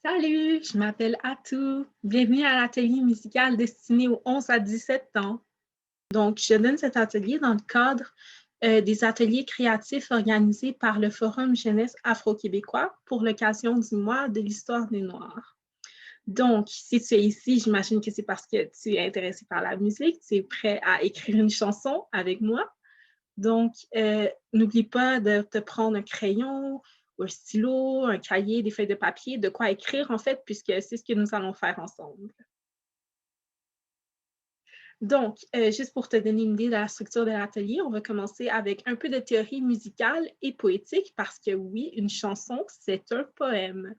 Salut, je m'appelle Atou. Bienvenue à l'atelier musical destiné aux 11 à 17 ans. Donc, je donne cet atelier dans le cadre des ateliers créatifs organisés par le Forum jeunesse afro-québécois pour l'occasion du mois de l'histoire des Noirs. Donc, si tu es ici, j'imagine que c'est parce que tu es intéressé par la musique, tu es prêt à écrire une chanson avec moi. Donc, n'oublie pas de te prendre un crayon ou un stylo, un cahier, des feuilles de papier, de quoi écrire en fait, puisque c'est ce que nous allons faire ensemble. Donc, juste pour te donner une idée de la structure de l'atelier, on va commencer avec un peu de théorie musicale et poétique, parce que oui, une chanson, c'est un poème.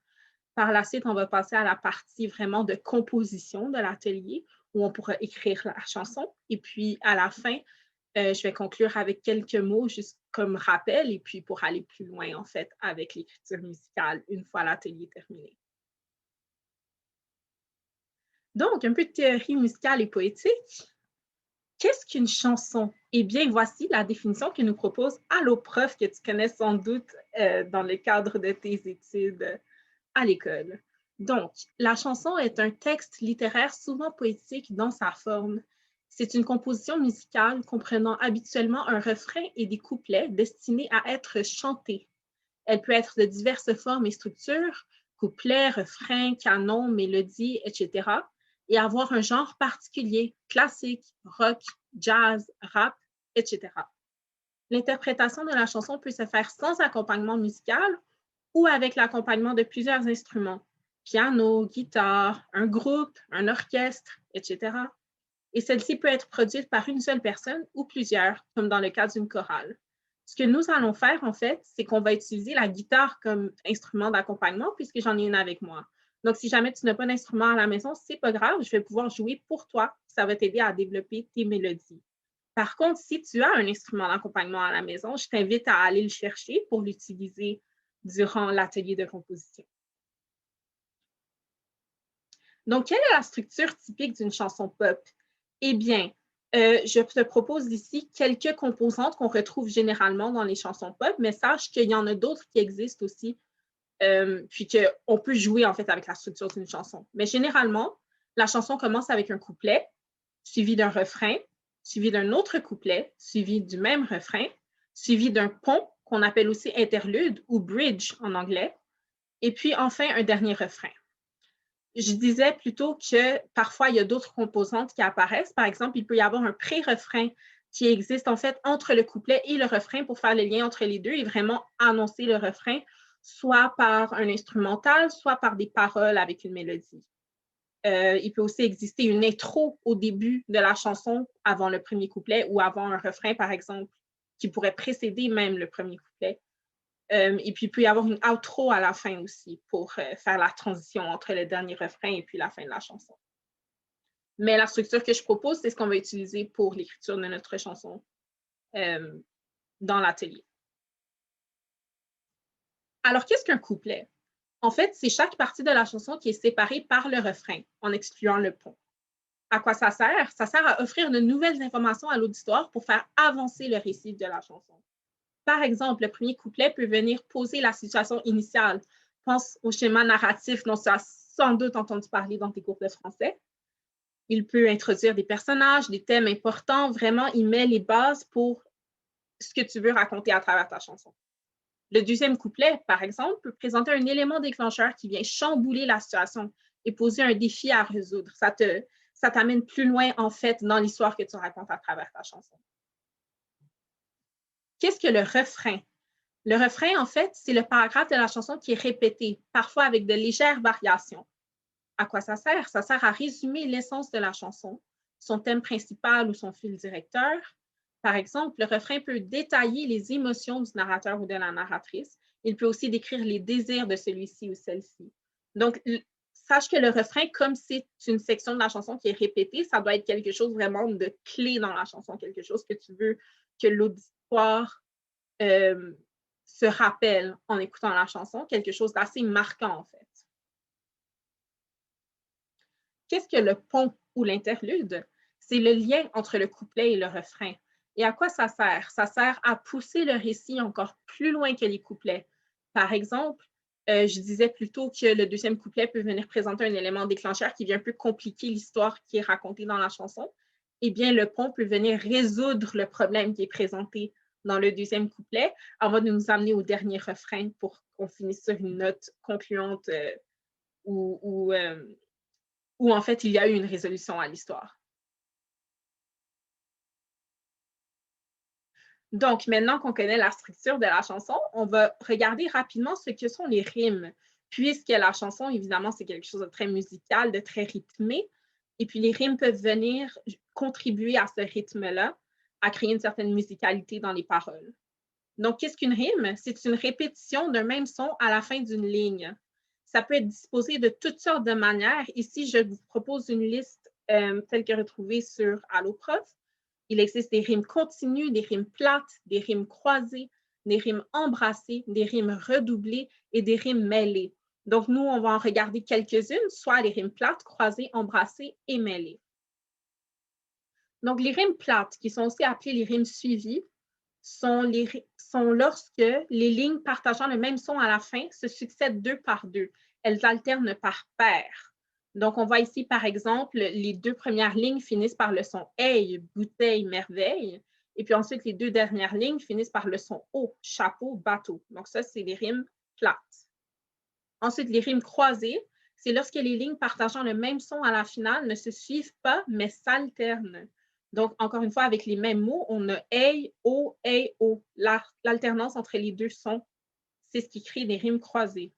Par la suite, on va passer à la partie vraiment de composition de l'atelier, où on pourra écrire la chanson. Et puis, à la fin, je vais conclure avec quelques mots, juste comme rappel, et puis pour aller plus loin, en fait, avec l'écriture musicale, une fois l'atelier terminé. Donc, un peu de théorie musicale et poétique. Qu'est-ce qu'une chanson? Eh bien, voici la définition que nous propose Allo Prof, que tu connais sans doute dans le cadre de tes études à l'école. Donc, la chanson est un texte littéraire souvent poétique dans sa forme. C'est une composition musicale comprenant habituellement un refrain et des couplets destinés à être chantés. Elle peut être de diverses formes et structures, couplets, refrains, canons, mélodies, etc., et avoir un genre particulier, classique, rock, jazz, rap, etc. L'interprétation de la chanson peut se faire sans accompagnement musical ou avec l'accompagnement de plusieurs instruments, piano, guitare, un groupe, un orchestre, etc. Et celle-ci peut être produite par une seule personne ou plusieurs, comme dans le cas d'une chorale. Ce que nous allons faire, en fait, c'est qu'on va utiliser la guitare comme instrument d'accompagnement, puisque j'en ai une avec moi. Donc, si jamais tu n'as pas d'instrument à la maison, c'est pas grave, je vais pouvoir jouer pour toi. Ça va t'aider à développer tes mélodies. Par contre, si tu as un instrument d'accompagnement à la maison, je t'invite à aller le chercher pour l'utiliser durant l'atelier de composition. Donc, quelle est la structure typique d'une chanson pop? Eh bien, je te propose ici quelques composantes qu'on retrouve généralement dans les chansons pop, mais sache qu'il y en a d'autres qui existent aussi, puis qu'on peut jouer en fait avec la structure d'une chanson. Mais généralement, la chanson commence avec un couplet, suivi d'un refrain, suivi d'un autre couplet, suivi du même refrain, suivi d'un pont qu'on appelle aussi interlude ou bridge en anglais, et puis enfin un dernier refrain. Je disais plutôt que parfois, il y a d'autres composantes qui apparaissent. Par exemple, il peut y avoir un pré-refrain qui existe en fait entre le couplet et le refrain pour faire le lien entre les deux et vraiment annoncer le refrain, soit par un instrumental, soit par des paroles avec une mélodie. Il peut aussi exister une intro au début de la chanson avant le premier couplet ou avant un refrain, par exemple, qui pourrait précéder même le premier couplet. Et puis, il peut y avoir une outro à la fin aussi pour faire la transition entre le dernier refrain et puis la fin de la chanson. Mais la structure que je propose, c'est ce qu'on va utiliser pour l'écriture de notre chanson euh, dans l'atelier. Alors, qu'est-ce qu'un couplet? En fait, c'est chaque partie de la chanson qui est séparée par le refrain, en excluant le pont. À quoi ça sert? Ça sert à offrir de nouvelles informations à l'auditoire pour faire avancer le récit de la chanson. Par exemple, le premier couplet peut venir poser la situation initiale. Pense au schéma narratif dont tu as sans doute entendu parler dans tes cours de français. Il peut introduire des personnages, des thèmes importants. Vraiment, il met les bases pour ce que tu veux raconter à travers ta chanson. Le deuxième couplet, par exemple, peut présenter un élément déclencheur qui vient chambouler la situation et poser un défi à résoudre. Ça t'amène plus loin, en fait, dans l'histoire que tu racontes à travers ta chanson. Qu'est-ce que le refrain? Le refrain, en fait, c'est le paragraphe de la chanson qui est répété, parfois avec de légères variations. À quoi ça sert? Ça sert à résumer l'essence de la chanson, son thème principal ou son fil directeur. Par exemple, le refrain peut détailler les émotions du narrateur ou de la narratrice. Il peut aussi décrire les désirs de celui-ci ou celle-ci. Donc, sache que le refrain, comme c'est une section de la chanson qui est répétée, ça doit être quelque chose vraiment de clé dans la chanson, quelque chose que tu veux que l'auditoire se rappelle en écoutant la chanson, quelque chose d'assez marquant en fait. Qu'est-ce que le pont ou l'interlude? C'est le lien entre le couplet et le refrain. Et à quoi ça sert? Ça sert à pousser le récit encore plus loin que les couplets. Par exemple, Je disais plutôt que le deuxième couplet peut venir présenter un élément déclencheur qui vient un peu compliquer l'histoire qui est racontée dans la chanson. Eh bien, le pont peut venir résoudre le problème qui est présenté dans le deuxième couplet avant de nous amener au dernier refrain pour qu'on finisse sur une note concluante où en fait, il y a eu une résolution à l'histoire. Donc, maintenant qu'on connaît la structure de la chanson, on va regarder rapidement ce que sont les rimes, puisque la chanson, évidemment, c'est quelque chose de très musical, de très rythmé. Et puis, les rimes peuvent venir contribuer à ce rythme-là, à créer une certaine musicalité dans les paroles. Donc, qu'est-ce qu'une rime? C'est une répétition d'un même son à la fin d'une ligne. Ça peut être disposé de toutes sortes de manières. Ici, je vous propose une liste telle que retrouvée sur Alloprof. Il existe des rimes continues, des rimes plates, des rimes croisées, des rimes embrassées, des rimes redoublées et des rimes mêlées. Donc, nous, on va en regarder quelques-unes, soit les rimes plates, croisées, embrassées et mêlées. Donc, les rimes plates, qui sont aussi appelées les rimes suivies, sont lorsque les lignes partageant le même son à la fin se succèdent deux par deux. Elles alternent par paires. Donc, on voit ici, par exemple, les deux premières lignes finissent par le son « hey »,« bouteille »,« merveille ». Et puis ensuite, les deux dernières lignes finissent par le son « eau »,« chapeau »,« bateau ». Donc, ça, c'est les rimes plates. Ensuite, les rimes croisées, c'est lorsque les lignes partageant le même son à la finale ne se suivent pas, mais s'alternent. Donc, encore une fois, avec les mêmes mots, on a hey, oh, hey, oh. L'alternance entre les deux sons, c'est ce qui crée des rimes croisées.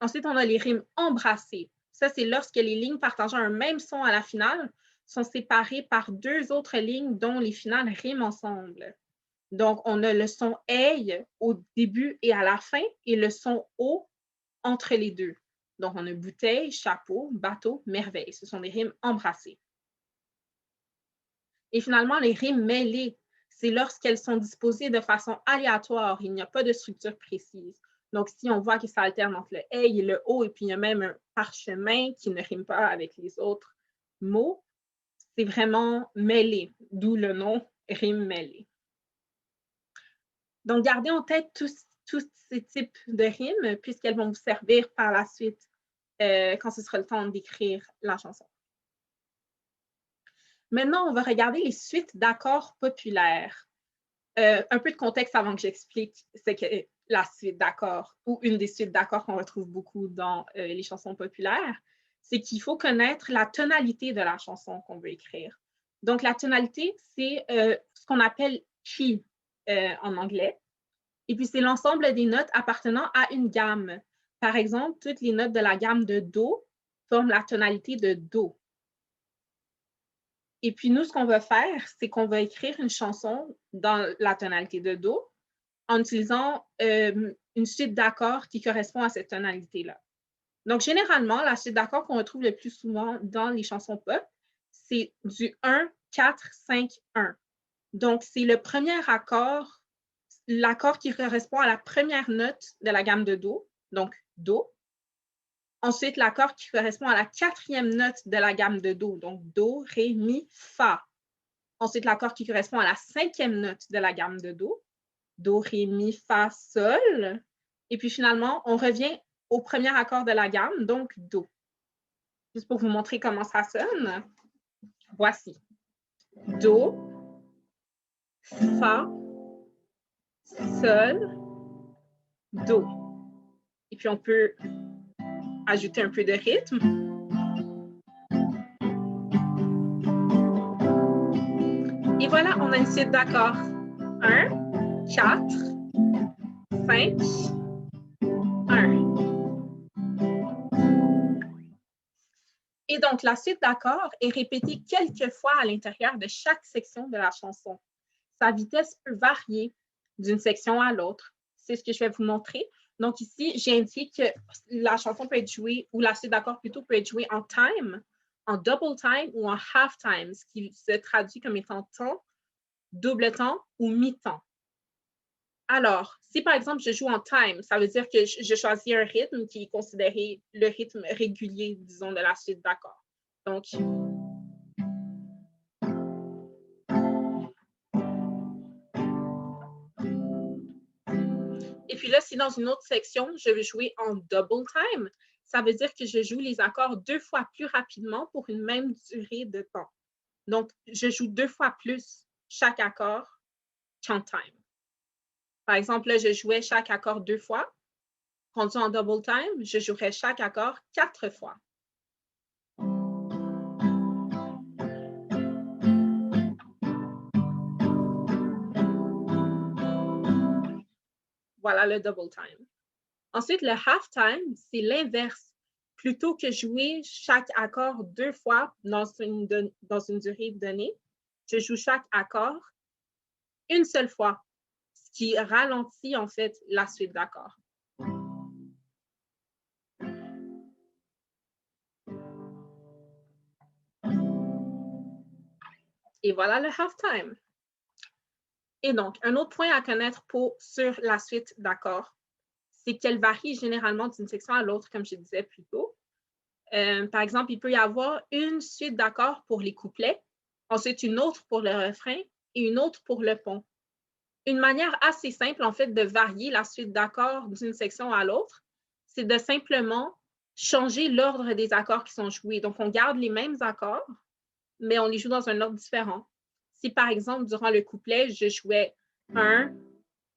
Ensuite, on a les rimes embrassées. Ça, c'est lorsque les lignes partageant un même son à la finale sont séparées par deux autres lignes dont les finales riment ensemble. Donc, on a le son hey au début et à la fin et le son o entre les deux. Donc, on a bouteille, chapeau, bateau, merveille. Ce sont des rimes embrassées. Et finalement, les rimes mêlées, c'est lorsqu'elles sont disposées de façon aléatoire. Il n'y a pas de structure précise. Donc, si on voit que ça alterne entre le « hey » et le « o », et puis il y a même un parchemin qui ne rime pas avec les autres mots, c'est vraiment mêlé, d'où le nom « rime mêlée ». Donc, gardez en tête tous ces types de rimes, puisqu'elles vont vous servir par la suite quand ce sera le temps d'écrire la chanson. Maintenant, on va regarder les suites d'accords populaires. Un peu de contexte avant que j'explique ce qu'est la suite d'accords ou une des suites d'accords qu'on retrouve beaucoup dans les chansons populaires, c'est qu'il faut connaître la tonalité de la chanson qu'on veut écrire. Donc, la tonalité, c'est ce qu'on appelle key en anglais. Et puis, c'est l'ensemble des notes appartenant à une gamme. Par exemple, toutes les notes de la gamme de Do forment la tonalité de Do. Et puis, nous, ce qu'on va faire, c'est qu'on va écrire une chanson dans la tonalité de Do en utilisant une suite d'accords qui correspond à cette tonalité-là. Donc, généralement, la suite d'accords qu'on retrouve le plus souvent dans les chansons pop, c'est du 1, 4, 5, 1. Donc, c'est le premier accord, l'accord qui correspond à la première note de la gamme de Do, donc Do. Ensuite, l'accord qui correspond à la quatrième note de la gamme de Do, donc Do, Ré, Mi, Fa. Ensuite, l'accord qui correspond à la cinquième note de la gamme de Do, Do, Ré, Mi, Fa, Sol. Et puis finalement, on revient au premier accord de la gamme, donc Do. Juste pour vous montrer comment ça sonne, voici. Do, Fa, Sol, Do. Et puis on peut ajouter un peu de rythme. Et voilà, on a une suite d'accords. 1, 4, 5, 1. Et donc, la suite d'accords est répétée quelques fois à l'intérieur de chaque section de la chanson. Sa vitesse peut varier d'une section à l'autre. C'est ce que je vais vous montrer. Donc ici, j'ai indiqué que la chanson peut être jouée, ou la suite d'accords plutôt peut être jouée en time, en double time ou en half time, ce qui se traduit comme étant temps, double temps ou mi-temps. Alors, si par exemple je joue en time, ça veut dire que je choisis un rythme qui est considéré le rythme régulier, disons, de la suite d'accords. Donc, et puis là, si dans une autre section, je veux jouer en double time, ça veut dire que je joue les accords 2 fois plus rapidement pour une même durée de temps. Donc, je joue 2 fois plus chaque accord qu'en time. Par exemple, là, je jouais chaque accord 2 fois. Rendu en double time, je jouerais chaque accord 4 fois. Voilà le double time. Ensuite, le half time, c'est l'inverse. Plutôt que jouer chaque accord 2 fois dans une durée donnée, je joue chaque accord une seule fois, ce qui ralentit en fait la suite d'accords. Et voilà le half time. Et donc, un autre point à connaître sur la suite d'accords, c'est qu'elle varie généralement d'une section à l'autre, comme je disais plus tôt. Par exemple, il peut y avoir une suite d'accords pour les couplets, ensuite une autre pour le refrain et une autre pour le pont. Une manière assez simple, en fait, de varier la suite d'accords d'une section à l'autre, c'est de simplement changer l'ordre des accords qui sont joués. Donc, on garde les mêmes accords, mais on les joue dans un ordre différent. Si, par exemple, durant le couplet, je jouais 1,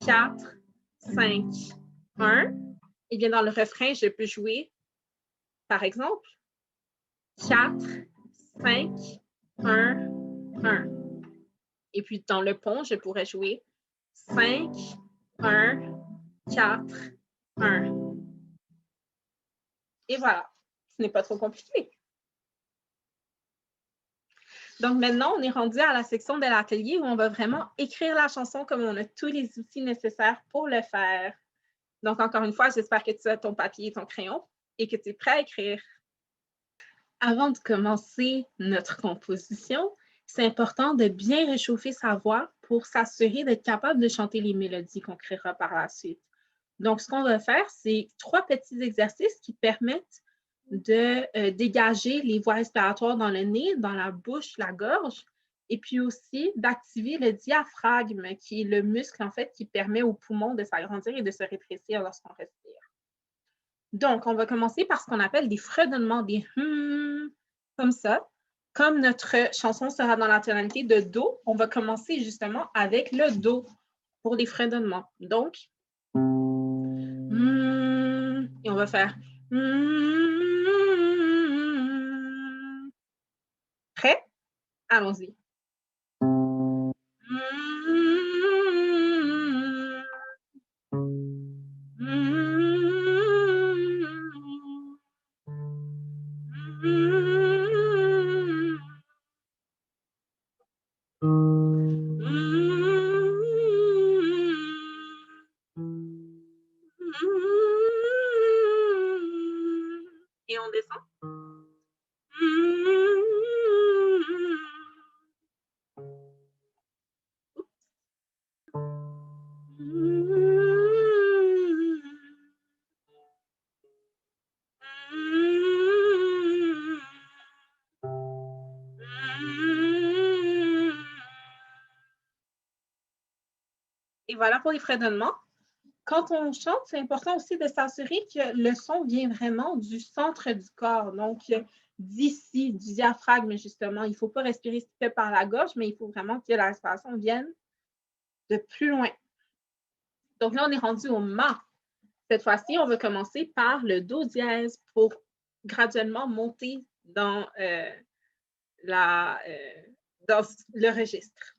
4, 5, 1, et bien dans le refrain, je peux jouer, par exemple, 4, 5, 1, 1. Et puis, dans le pont, je pourrais jouer 5, 1, 4, 1. Et voilà, ce n'est pas trop compliqué. Donc maintenant, on est rendu à la section de l'atelier où on va vraiment écrire la chanson comme on a tous les outils nécessaires pour le faire. Donc encore une fois, j'espère que tu as ton papier et ton crayon et que tu es prêt à écrire. Avant de commencer notre composition, c'est important de bien réchauffer sa voix pour s'assurer d'être capable de chanter les mélodies qu'on créera par la suite. Donc, ce qu'on va faire, c'est 3 petits exercices qui permettent de dégager les voies respiratoires dans le nez, dans la bouche, la gorge, et puis aussi d'activer le diaphragme, qui est le muscle, en fait, qui permet aux poumons de s'agrandir et de se rétrécir lorsqu'on respire. Donc, on va commencer par ce qu'on appelle des fredonnements, des comme ça. Comme notre chanson sera dans la tonalité de Do, on va commencer justement avec le Do pour les fredonnements. Donc, et on va faire prêt? Allons-y. Et on descend. Et voilà pour les fredonnements. Quand on chante, c'est important aussi de s'assurer que le son vient vraiment du centre du corps, donc d'ici, du diaphragme, justement. Il ne faut pas respirer que par la gorge, mais il faut vraiment que la respiration vienne de plus loin. Donc là, on est rendu au Ma. Cette fois-ci, on va commencer par le Do dièse pour graduellement monter dans, dans le registre.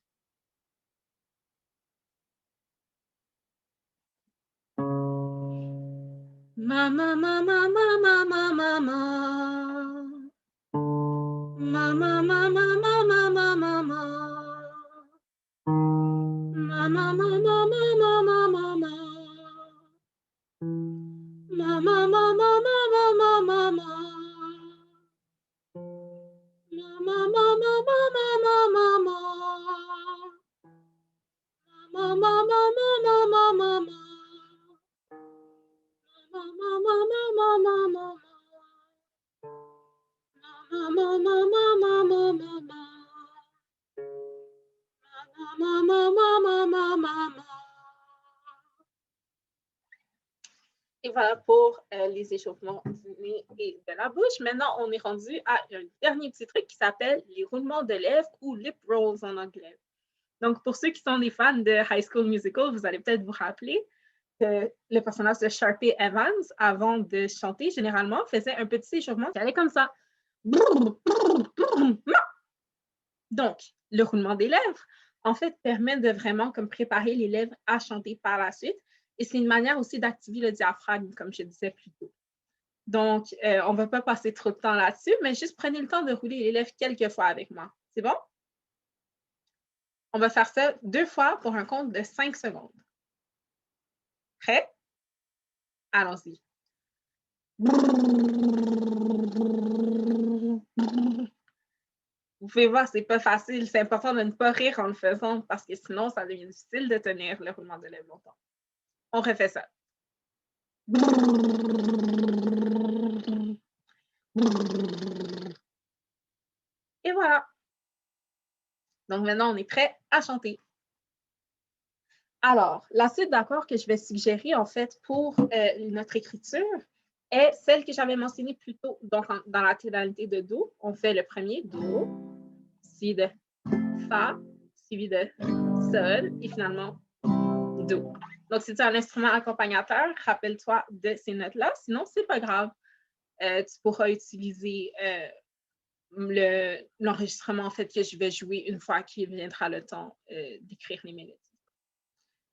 Ma, ma, ma, ma, ma, ma, ma, ma, ma. Ma, ma, ma, ma, ma, ma, ma, ma, ma. Ma, ma, ma, ma, ma, ma, ma, ma, ma. Ma, ma, ma, ma, ma, ma, ma, ma, ma. Ma, ma, ma, ma, ma, ma, ma, ma, ma. Ma, ma, ma, ma, ma, ma, ma, ma. Ma, ma, ma, ma, ma, ma, ma, ma. Ma, ma, ma, ma, ma, ma, ma, ma. Ma, ma, ma, ma, ma, ma, ma, ma. voilà pour les échauffements du nez et de la bouche. Maintenant, on est rendu à un dernier petit truc qui s'appelle les roulements de lèvres ou lip rolls en anglais. Donc, pour ceux qui sont des fans de High School Musical, vous allez peut-être vous rappeler que le personnage de Sharpay Evans, avant de chanter, généralement, faisait un petit échauffement qui allait comme ça. Donc, le roulement des lèvres, en fait, permet de vraiment comme préparer les lèvres à chanter par la suite. Et c'est une manière aussi d'activer le diaphragme, comme je disais plus tôt. Donc, on ne va pas passer trop de temps là-dessus, mais juste prenez le temps de rouler les lèvres quelques fois avec moi. C'est bon? On va faire ça 2 fois pour un compte de 5 secondes. Prêt? Allons-y. Vous pouvez voir, c'est pas facile. C'est important de ne pas rire en le faisant parce que sinon, ça devient difficile de tenir le roulement de lèvres longtemps. On refait ça. Et voilà. Donc maintenant, on est prêt à chanter. Alors, la suite d'accords que je vais suggérer, en fait, pour notre écriture est celle que j'avais mentionnée plus tôt. Donc, dans la tonalité de Do, on fait le premier Do, suivi de Fa, suivi de Sol, et finalement Do. Donc, si tu as un instrument accompagnateur, rappelle-toi de ces notes-là. Sinon, c'est pas grave. Tu pourras utiliser l'enregistrement, en fait, que je vais jouer une fois qu'il viendra le temps d'écrire les mélodies.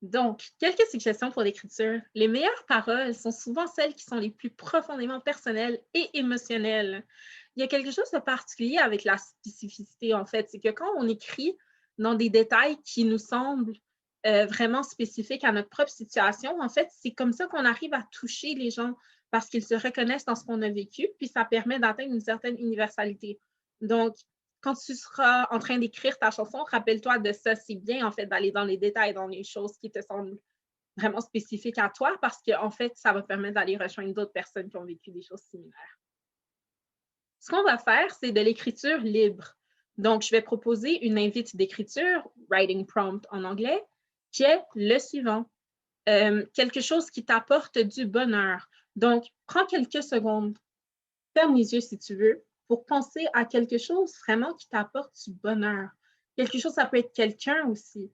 Donc, quelques suggestions pour l'écriture. Les meilleures paroles sont souvent celles qui sont les plus profondément personnelles et émotionnelles. Il y a quelque chose de particulier avec la spécificité, en fait. C'est que quand on écrit dans des détails qui nous semblent vraiment spécifiques à notre propre situation, en fait, c'est comme ça qu'on arrive à toucher les gens parce qu'ils se reconnaissent dans ce qu'on a vécu, puis ça permet d'atteindre une certaine universalité. Donc, quand tu seras en train d'écrire ta chanson, rappelle-toi de ça. C'est bien, en fait, d'aller dans les détails, dans les choses qui te semblent vraiment spécifiques à toi, parce qu'en fait, ça va permettre d'aller rejoindre d'autres personnes qui ont vécu des choses similaires. Ce qu'on va faire, c'est de l'écriture libre. Donc, je vais proposer une invite d'écriture, writing prompt en anglais, qui est le suivant. Quelque chose qui t'apporte du bonheur. Donc, prends quelques secondes, ferme les yeux si tu veux, pour penser à quelque chose vraiment qui t'apporte du bonheur. Quelque chose, ça peut être quelqu'un aussi.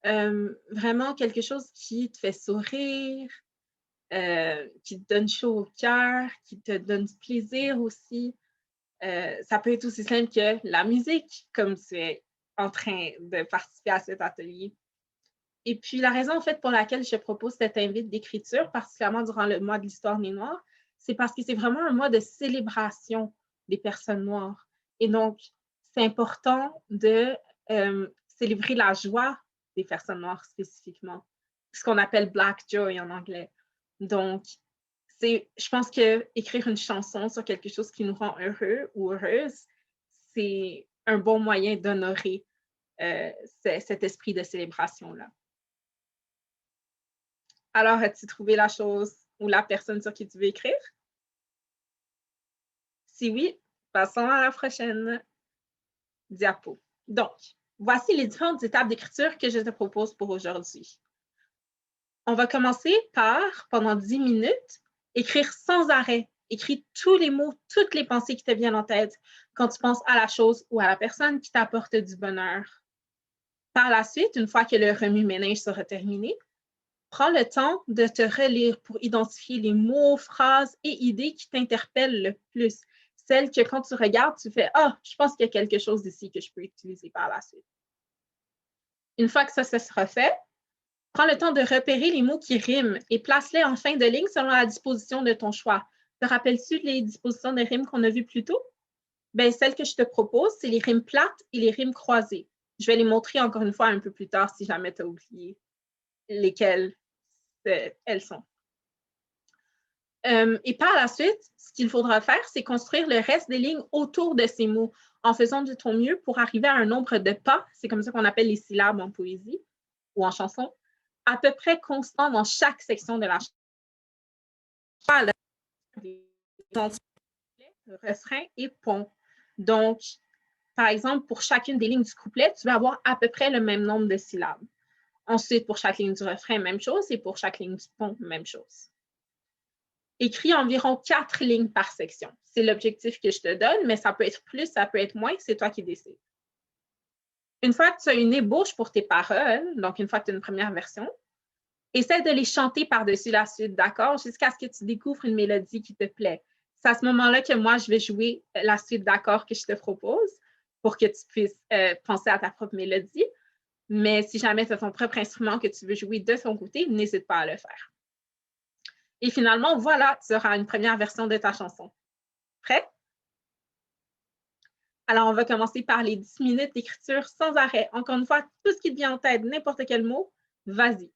Vraiment quelque chose qui te fait sourire, qui te donne chaud au cœur, qui te donne du plaisir aussi. Ça peut être aussi simple que la musique, comme tu es en train de participer à cet atelier. Et puis, la raison, en fait, pour laquelle je propose cette invite d'écriture, particulièrement durant le mois de l'histoire des Noirs, c'est parce que c'est vraiment un mois de célébration des personnes noires. Et donc, c'est important de célébrer la joie des personnes noires spécifiquement, ce qu'on appelle Black Joy en anglais. Donc, je pense qu'écrire une chanson sur quelque chose qui nous rend heureux ou heureuse, c'est un bon moyen d'honorer cet esprit de célébration-là. Alors, as-tu trouvé la chose ou la personne sur qui tu veux écrire? Si oui, passons à la prochaine diapo. Donc, voici les différentes étapes d'écriture que je te propose pour aujourd'hui. On va commencer par, pendant 10 minutes, écrire sans arrêt. Écris tous les mots, toutes les pensées qui te viennent en tête quand tu penses à la chose ou à la personne qui t'apporte du bonheur. Par la suite, une fois que le remue-ménage sera terminé, prends le temps de te relire pour identifier les mots, phrases et idées qui t'interpellent le plus. Celles que quand tu regardes, tu fais « Ah, je pense qu'il y a quelque chose ici que je peux utiliser par la suite. » Une fois que ça sera fait, prends le temps de repérer les mots qui riment et place-les en fin de ligne selon la disposition de ton choix. Te rappelles-tu les dispositions de rimes qu'on a vues plus tôt? Bien, celles que je te propose, c'est les rimes plates et les rimes croisées. Je vais les montrer encore une fois un peu plus tard si jamais tu as oublié lesquelles elles sont. Et par la suite, ce qu'il faudra faire, c'est construire le reste des lignes autour de ces mots en faisant de ton mieux pour arriver à un nombre de pas, c'est comme ça qu'on appelle les syllabes en poésie ou en chanson, à peu près constant dans chaque section de la chanson. Refrain et pont. Donc, par exemple, pour chacune des lignes du couplet, tu vas avoir à peu près le même nombre de syllabes. Ensuite, pour chaque ligne du refrain, même chose, et pour chaque ligne du pont, même chose. Écris environ 4 lignes par section. C'est l'objectif que je te donne, mais ça peut être plus, ça peut être moins, c'est toi qui décides. Une fois que tu as une ébauche pour tes paroles, donc une fois que tu as une première version, essaie de les chanter par-dessus la suite d'accords jusqu'à ce que tu découvres une mélodie qui te plaît. C'est à ce moment-là que moi, je vais jouer la suite d'accords que je te propose pour que tu puisses penser à ta propre mélodie. Mais si jamais tu as ton propre instrument que tu veux jouer de ton côté, n'hésite pas à le faire. Et finalement, voilà, tu auras une première version de ta chanson. Prêt? Alors, on va commencer par les 10 minutes d'écriture sans arrêt. Encore une fois, tout ce qui te vient en tête, n'importe quel mot, vas-y.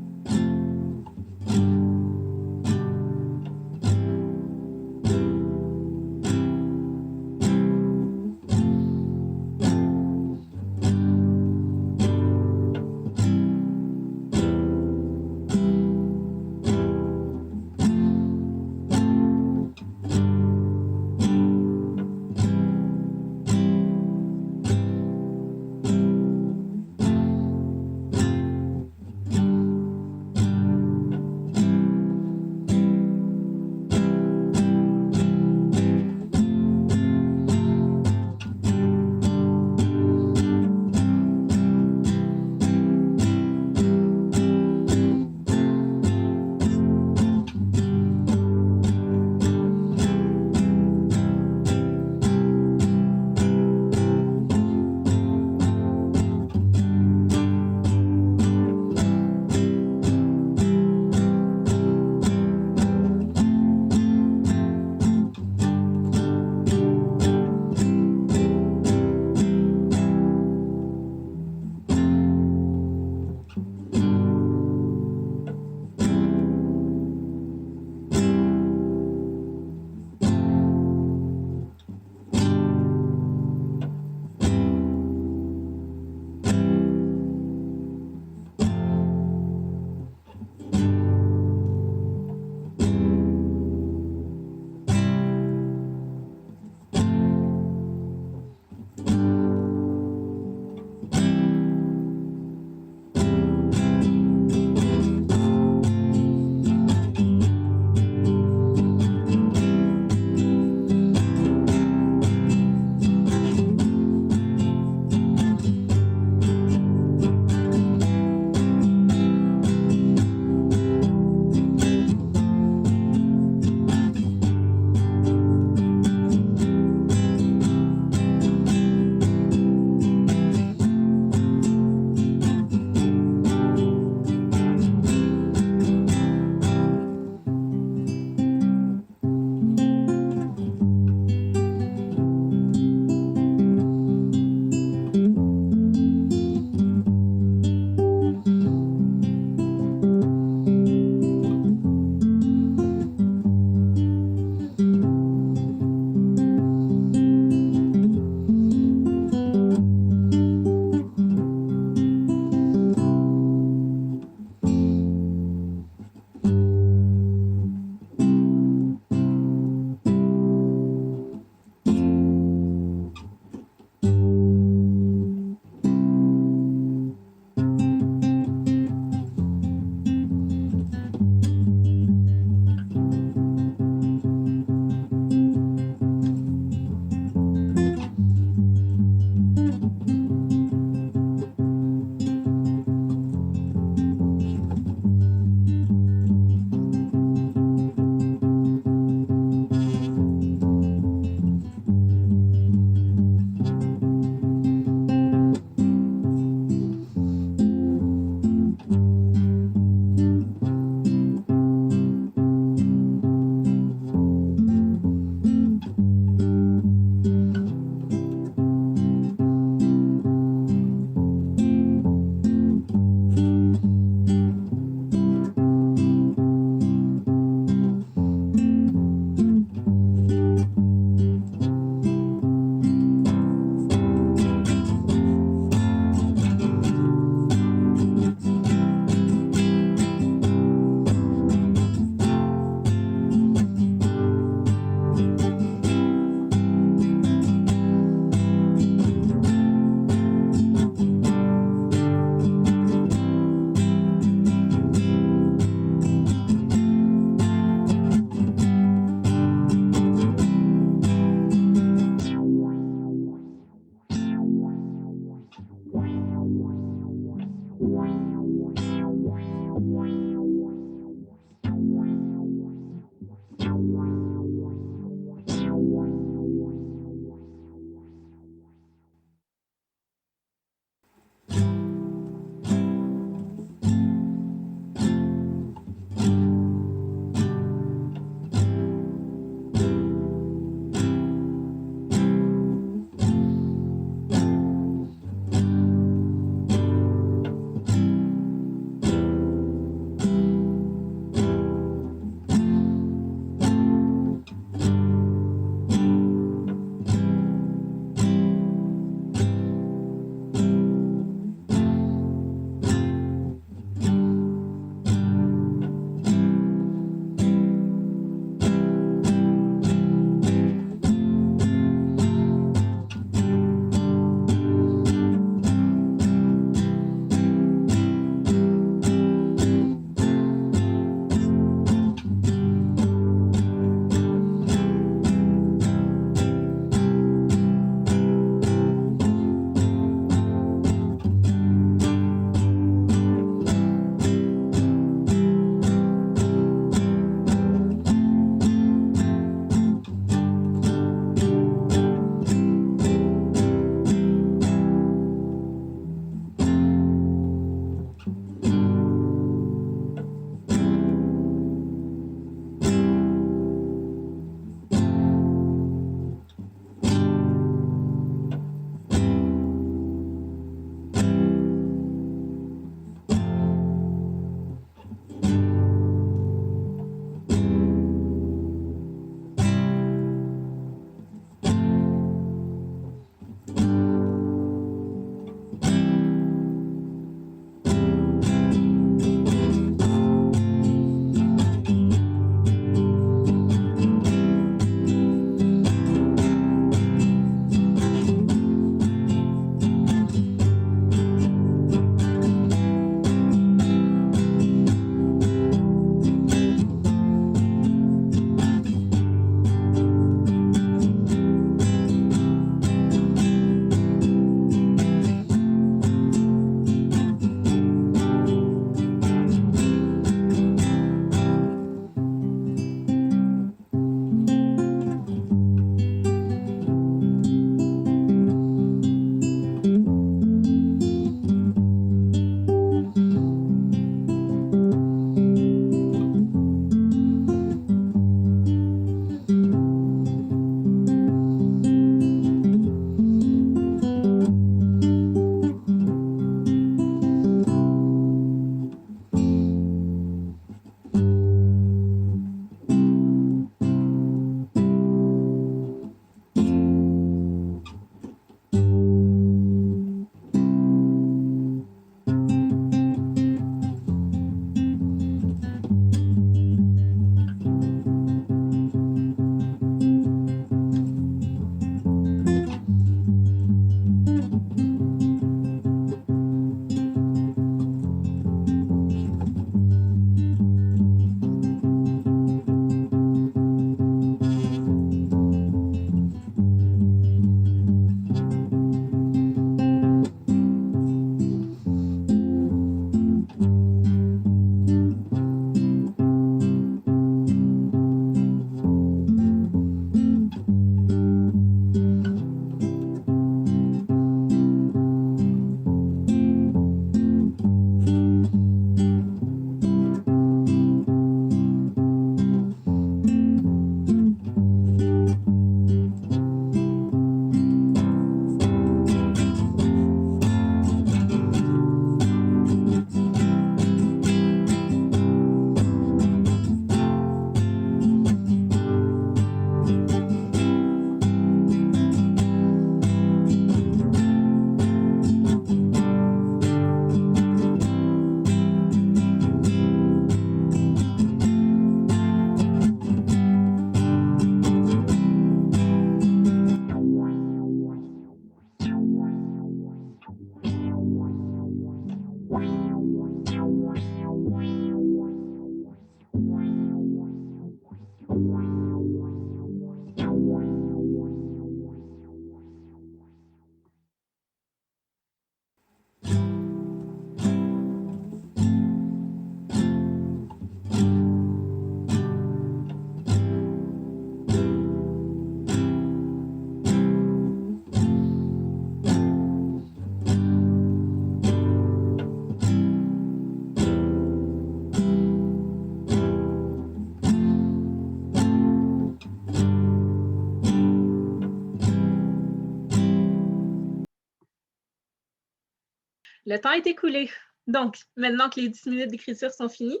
le temps est écoulé. Donc, maintenant que les 10 minutes d'écriture sont finies,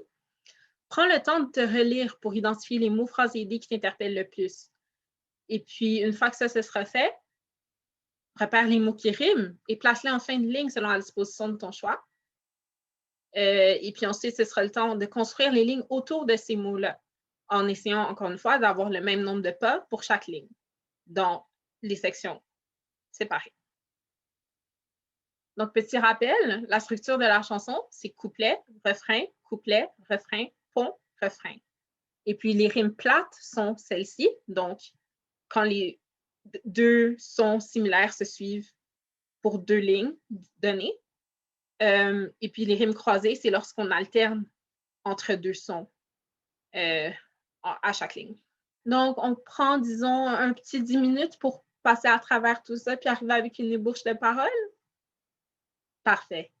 prends le temps de te relire pour identifier les mots, phrases et idées qui t'interpellent le plus. Et puis, une fois que ça se sera fait, repère les mots qui riment et place-les en fin de ligne selon la disposition de ton choix. Et puis ensuite, ce sera le temps de construire les lignes autour de ces mots-là, en essayant, encore une fois, d'avoir le même nombre de pas pour chaque ligne dans les sections séparées. Donc, petit rappel, la structure de la chanson, c'est couplet, refrain, pont, refrain. Et puis, les rimes plates sont celles-ci. Donc, quand les deux sons similaires se suivent pour deux lignes données. Et puis, les rimes croisées, c'est lorsqu'on alterne entre deux sons à chaque ligne. Donc, on prend, disons, un petit 10 minutes pour passer à travers tout ça puis arriver avec une ébauche de paroles. Parfait.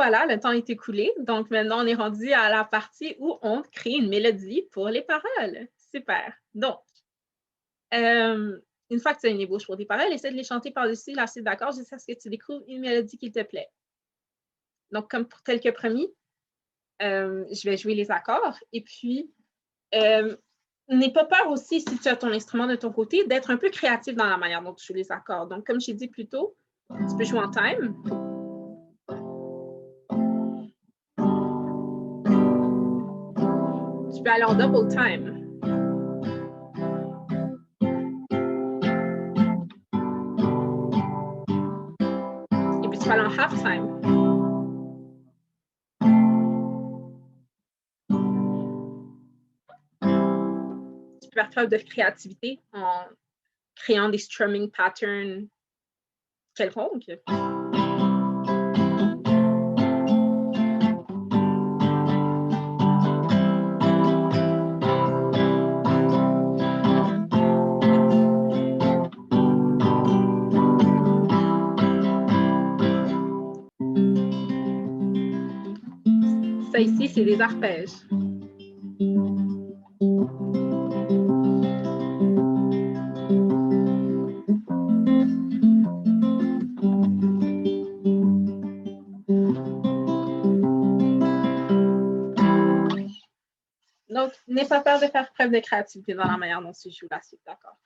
voilà, le temps est écoulé. Donc, maintenant, on est rendu à la partie où on crée une mélodie pour les paroles. Super. Donc, une fois que tu as une ébauche pour tes paroles, essaie de les chanter par-dessus la suite d'accords jusqu'à ce que tu découvres une mélodie qui te plaît. Donc, comme pour tel que promis, je vais jouer les accords. Et puis, n'aie pas peur aussi, si tu as ton instrument de ton côté, d'être un peu créatif dans la manière dont tu joues les accords. Donc, comme je t'ai dit plus tôt, tu peux jouer en time. Tu peux aller en double time. Et puis, tu peux aller en half time. Tu peux faire preuve de créativité en créant des strumming patterns quelconques. Ça ici, c'est des arpèges. Donc, n'aie pas peur de faire preuve de créativité dans la manière dont tu joues la suite, d'accord?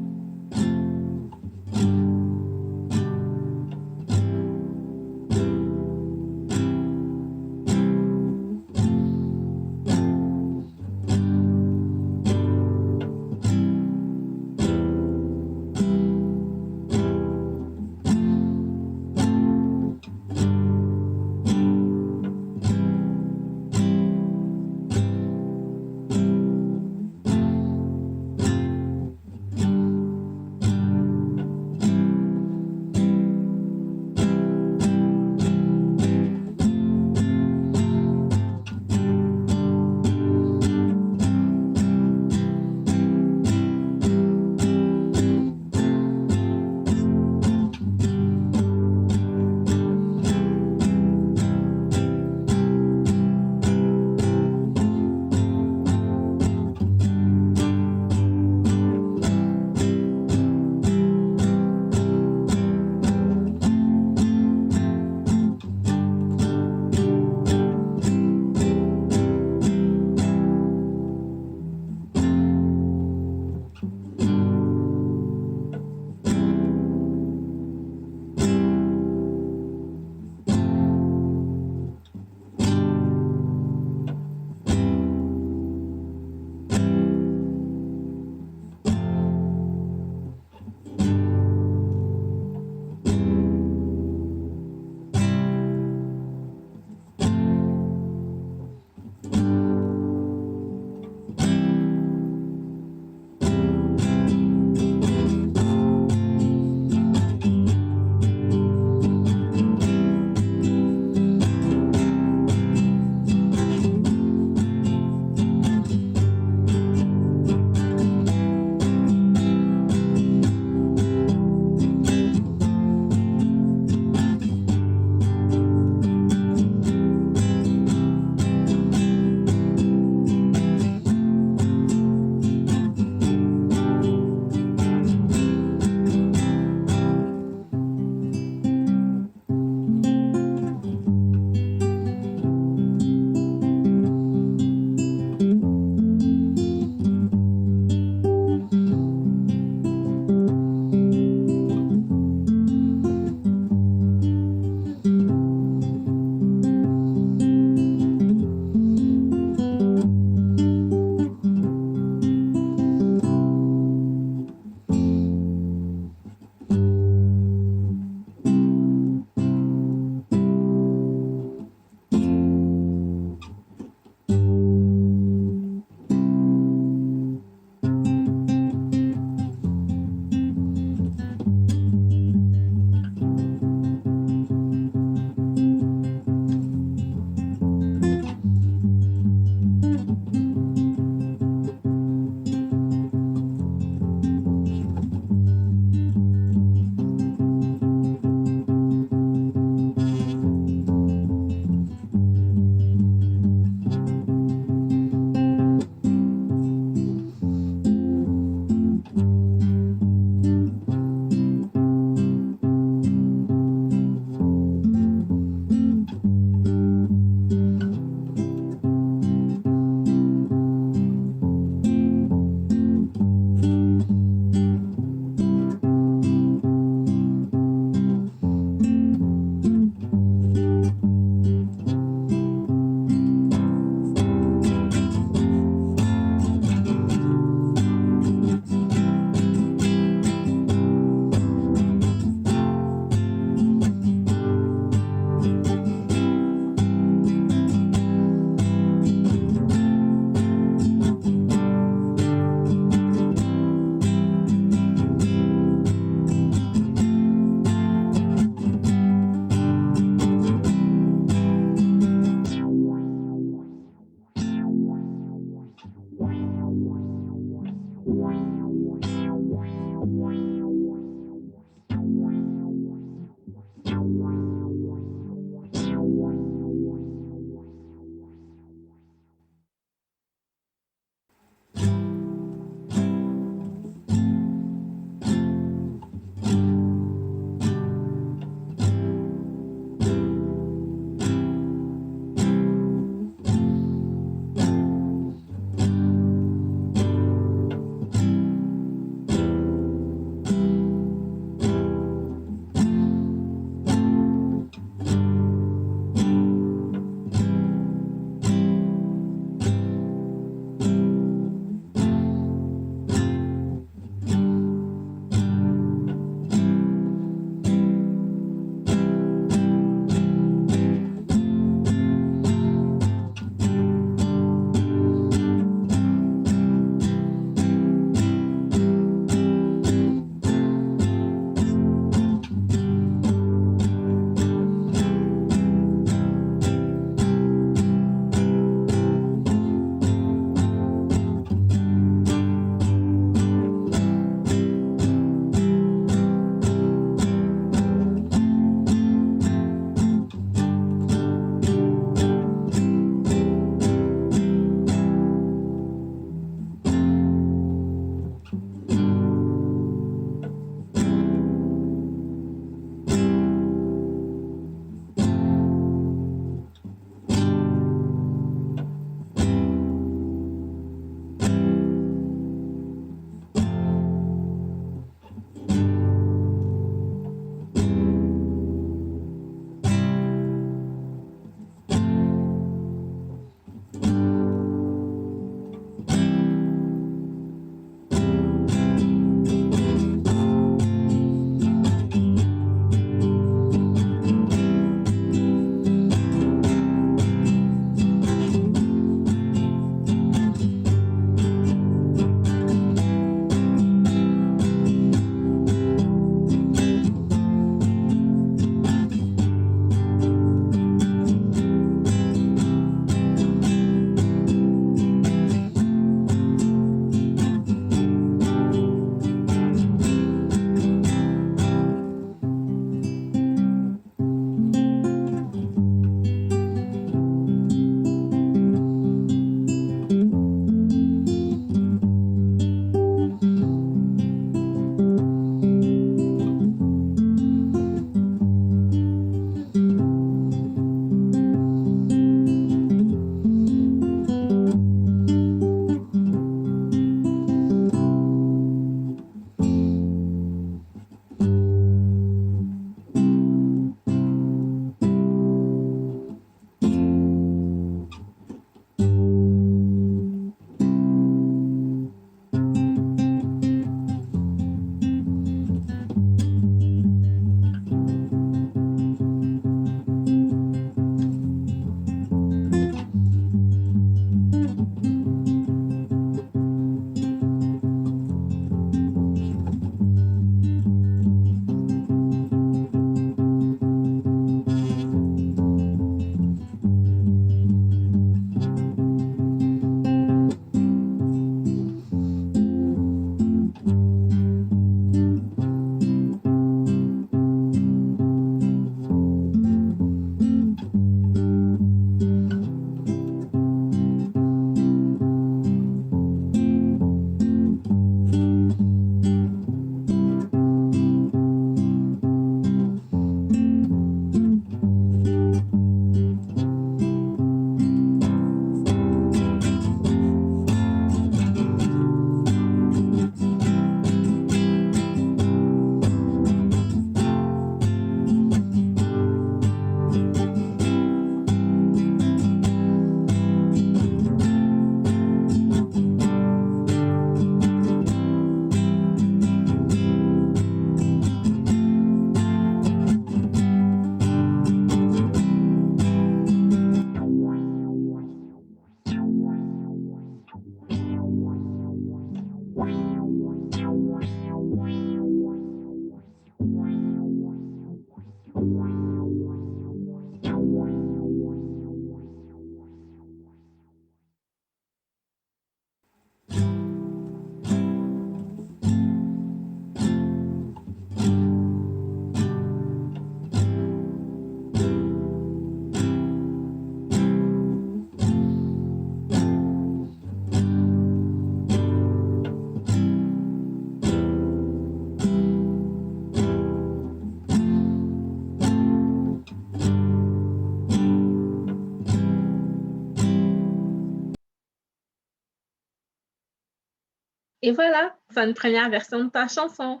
Et voilà, c'est une première version de ta chanson.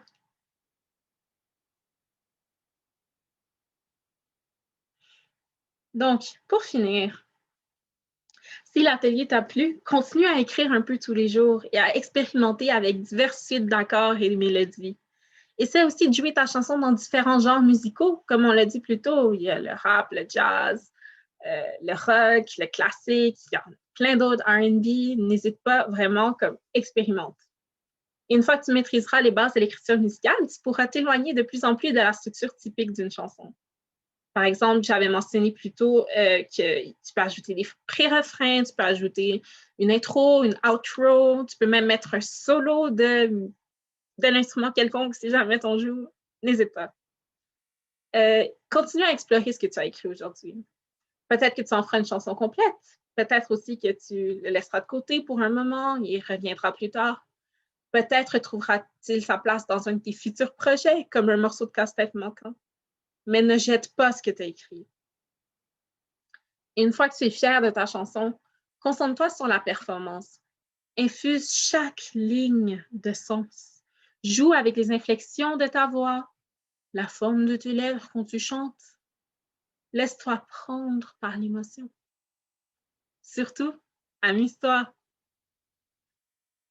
Donc, pour finir, si l'atelier t'a plu, continue à écrire un peu tous les jours et à expérimenter avec diverses suites d'accords et de mélodies. Essaie aussi de jouer ta chanson dans différents genres musicaux, comme on l'a dit plus tôt. Il y a le rap, le jazz, le rock, le classique, il y a plein d'autres R&B. N'hésite pas vraiment, comme expérimente. Et une fois que tu maîtriseras les bases de l'écriture musicale, tu pourras t'éloigner de plus en plus de la structure typique d'une chanson. Par exemple, j'avais mentionné plus tôt que tu peux ajouter des pré-refrains, tu peux ajouter une intro, une outro, tu peux même mettre un solo de l'instrument quelconque si jamais ton joue. N'hésite pas. Continue à explorer ce que tu as écrit aujourd'hui. Peut-être que tu en feras une chanson complète. Peut-être aussi que tu le laisseras de côté pour un moment et il reviendra plus tard. Peut-être trouvera-t-il sa place dans un de tes futurs projets, comme un morceau de casse-tête manquant. Mais ne jette pas ce que tu as écrit. Et une fois que tu es fier de ta chanson, concentre-toi sur la performance. Infuse chaque ligne de sens. Joue avec les inflexions de ta voix, la forme de tes lèvres quand tu chantes. Laisse-toi prendre par l'émotion. Surtout, amuse-toi.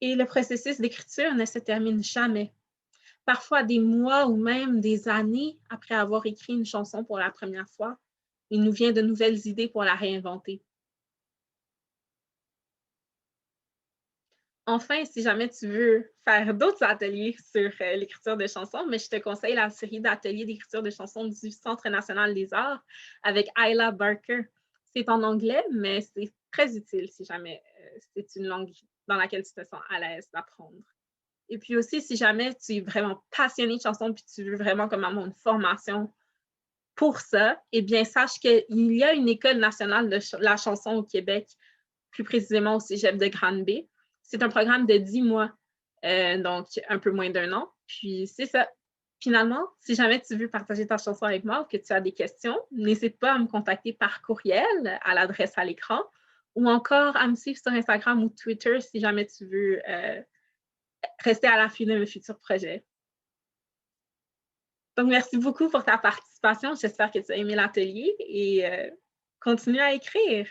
Et le processus d'écriture ne se termine jamais. Parfois des mois ou même des années après avoir écrit une chanson pour la première fois, il nous vient de nouvelles idées pour la réinventer. Enfin, si jamais tu veux faire d'autres ateliers sur l'écriture de chansons, mais je te conseille la série d'ateliers d'écriture de chansons du Centre national des arts avec Ayla Barker. C'est en anglais, mais c'est très utile si jamais c'est une langue dans laquelle tu te sens à l'aise d'apprendre. Et puis aussi, si jamais tu es vraiment passionné de chansons puis tu veux vraiment comme avoir une formation pour ça, eh bien, sache qu'il y a une école nationale de la chanson au Québec, plus précisément au Cégep de Granby. C'est un programme de 10 mois, donc un peu moins d'un an. Puis c'est ça. Finalement, si jamais tu veux partager ta chanson avec moi ou que tu as des questions, n'hésite pas à me contacter par courriel à l'adresse à l'écran ou encore à me suivre sur Instagram ou Twitter si jamais tu veux rester à l'affût de mes futurs projets. Donc, merci beaucoup pour ta participation. J'espère que tu as aimé l'atelier et continue à écrire.